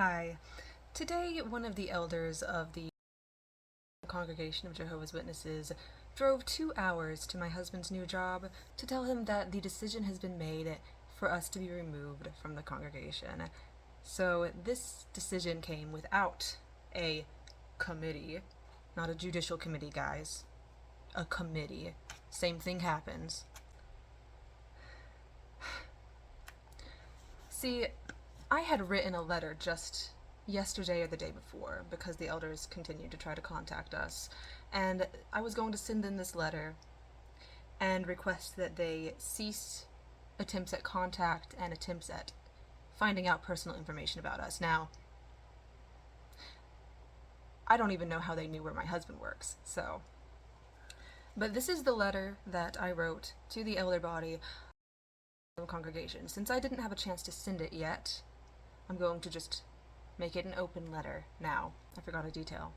Hi. Today, one of the elders of the congregation of Jehovah's Witnesses drove 2 hours to my husband's new job to tell him that the decision has been made for us to be removed from the congregation. So this decision came without a committee, not a judicial committee, guys. A committee. Same thing happens. See, I had written a letter just yesterday or the day before because the elders continued to try to contact us, and I was going to send them this letter and request that they cease attempts at contact and attempts at finding out personal information about us. Now, I don't even know how they knew where my husband works, but this is the letter that I wrote to the elder body of the congregation. Since I didn't have a chance to send it yet, I'm going to just make it an open letter now. I forgot a detail.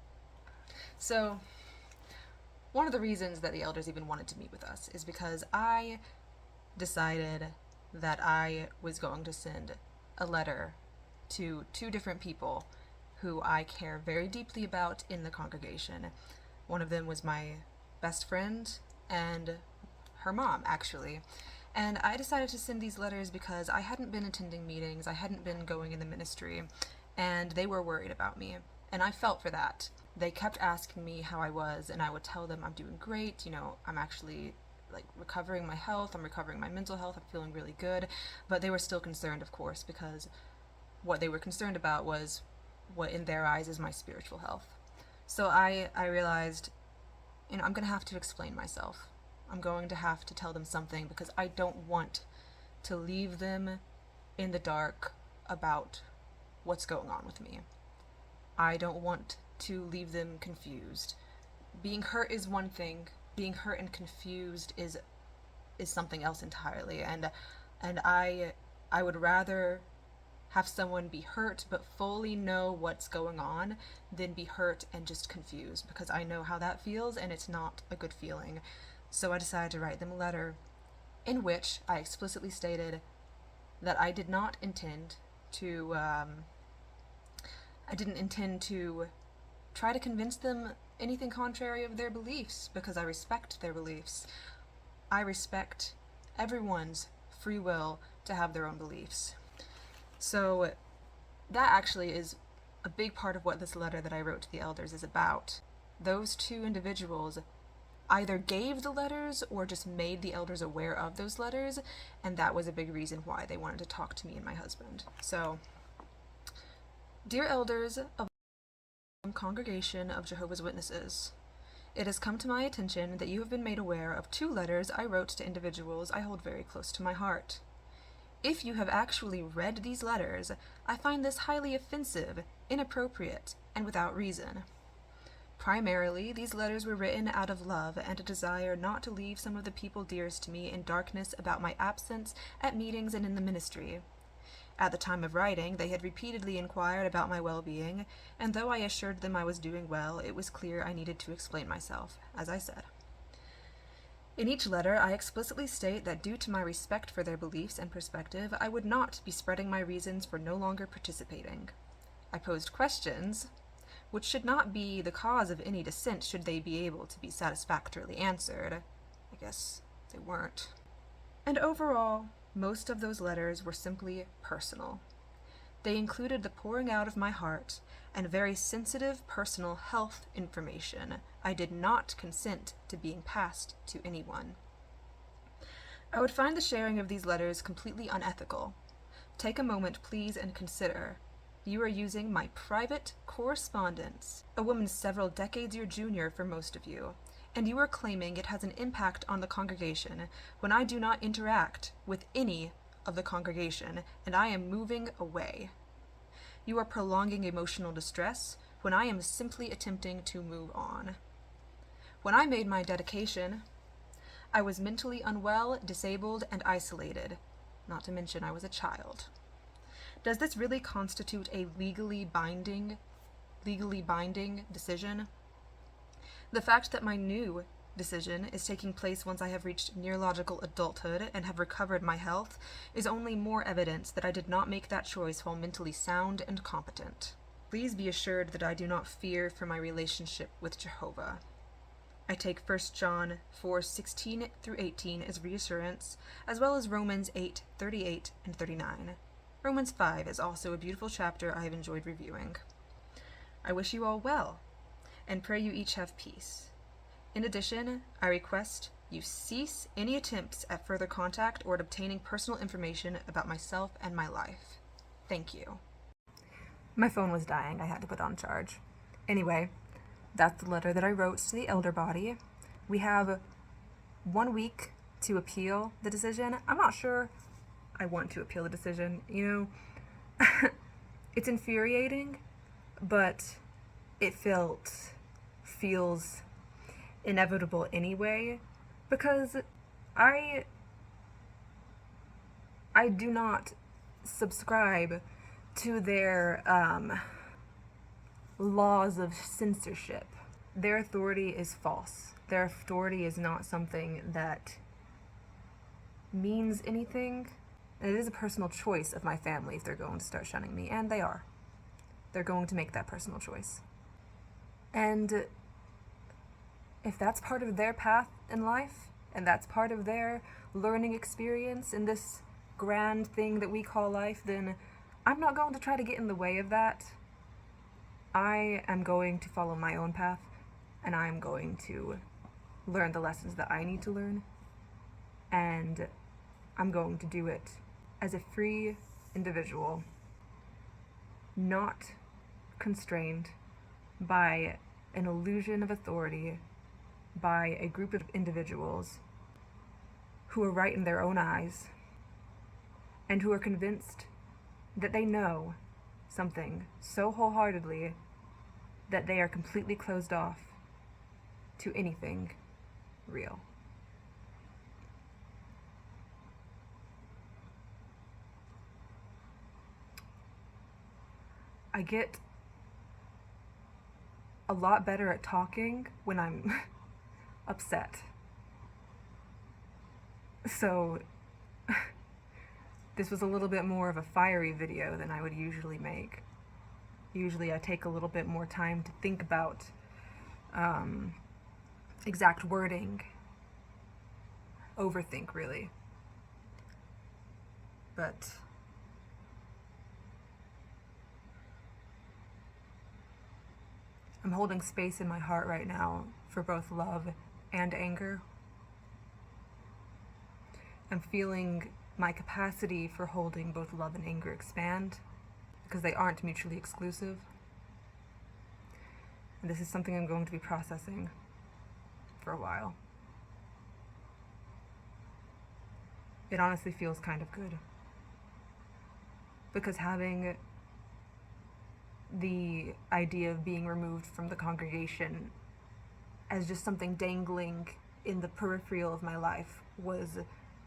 So, one of the reasons that the elders even wanted to meet with us is because I decided that I was going to send a letter to 2 different people who I care very deeply about in the congregation. One of them was my best friend and her mom, actually. And I decided to send these letters because I hadn't been attending meetings, I hadn't been going in the ministry, and they were worried about me. And I felt for that. They kept asking me how I was, and I would tell them I'm doing great, I'm actually recovering my health, I'm recovering my mental health, I'm feeling really good. But they were still concerned, of course, because what they were concerned about was what in their eyes is my spiritual health. So I realized, I'm going to have to explain myself. I'm going to have to tell them something because I don't want to leave them in the dark about what's going on with me. I don't want to leave them confused. Being hurt is one thing. Being hurt and confused is something else entirely. And I would rather have someone be hurt but fully know what's going on than be hurt and just confused, because I know how that feels and it's not a good feeling. So I decided to write them a letter in which I explicitly stated that I did not intend to try to convince them anything contrary of their beliefs, because I respect their beliefs. I respect everyone's free will to have their own beliefs. So that actually is a big part of what this letter that I wrote to the elders is about. Those 2 individuals either gave the letters or just made the elders aware of those letters, and that was a big reason why they wanted to talk to me and my husband. So, dear elders of the congregation of Jehovah's Witnesses, it has come to my attention that you have been made aware of 2 letters I wrote to individuals I hold very close to my heart. If you have actually read these letters, I find this highly offensive, inappropriate, and without reason. Primarily, these letters were written out of love and a desire not to leave some of the people dearest to me in darkness about my absence at meetings and in the ministry. At the time of writing, they had repeatedly inquired about my well-being, and though I assured them I was doing well, it was clear I needed to explain myself, as I said. In each letter, I explicitly state that due to my respect for their beliefs and perspective, I would not be spreading my reasons for no longer participating. I posed questions, which should not be the cause of any dissent should they be able to be satisfactorily answered. I guess they weren't. And overall, most of those letters were simply personal. They included the pouring out of my heart and very sensitive personal health information I did not consent to being passed to anyone. I would find the sharing of these letters completely unethical. Take a moment, please, and consider. You are using my private correspondence, a woman several decades your junior for most of you, and you are claiming it has an impact on the congregation when I do not interact with any of the congregation, and I am moving away. You are prolonging emotional distress when I am simply attempting to move on. When I made my dedication, I was mentally unwell, disabled, and isolated, not to mention I was a child. Does this really constitute a legally binding decision? The fact that my new decision is taking place once I have reached neurological adulthood and have recovered my health is only more evidence that I did not make that choice while mentally sound and competent. Please be assured that I do not fear for my relationship with Jehovah. I take 1 John 4:16 through 18 as reassurance, as well as Romans 8:38 and 39. Romans 5 is also a beautiful chapter I have enjoyed reviewing. I wish you all well, and pray you each have peace. In addition, I request you cease any attempts at further contact or at obtaining personal information about myself and my life. Thank you. My phone was dying. I had to put it on charge. Anyway, that's the letter that I wrote to the elder body. We have 1 week to appeal the decision. I'm not sure I want to appeal the decision. It's infuriating, but it feels inevitable anyway, because I do not subscribe to their laws of censorship. Their authority is false. Their authority is not something that means anything. And it is a personal choice of my family if they're going to start shunning me, and they are. They're going to make that personal choice. And if that's part of their path in life, and that's part of their learning experience in this grand thing that we call life, then I'm not going to try to get in the way of that. I am going to follow my own path, and I'm going to learn the lessons that I need to learn, and I'm going to do it as a free individual, not constrained by an illusion of authority by a group of individuals who are right in their own eyes and who are convinced that they know something so wholeheartedly that they are completely closed off to anything real. I get a lot better at talking when I'm upset. So this was a little bit more of a fiery video than I would usually make. Usually I take a little bit more time to think about exact wording, overthink really. But I'm holding space in my heart right now for both love and anger. I'm feeling my capacity for holding both love and anger expand because they aren't mutually exclusive. And this is something I'm going to be processing for a while. It honestly feels kind of good, because having the idea of being removed from the congregation as just something dangling in the peripheral of my life was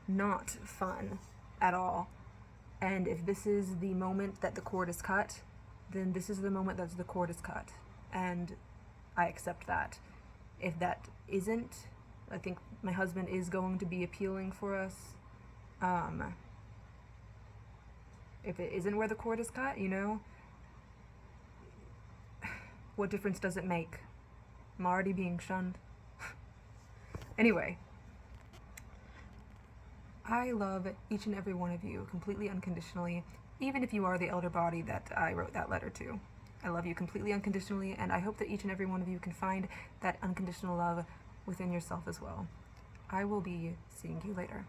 not fun at all. And if this is the moment that the cord is cut, then this is the moment that the cord is cut. And I accept that. If that isn't, I think my husband is going to be appealing for us. If it isn't where the cord is cut, what difference does it make? I'm already being shunned. Anyway, I love each and every one of you completely unconditionally, even if you are the elder body that I wrote that letter to. I love you completely unconditionally, and I hope that each and every one of you can find that unconditional love within yourself as well. I will be seeing you later.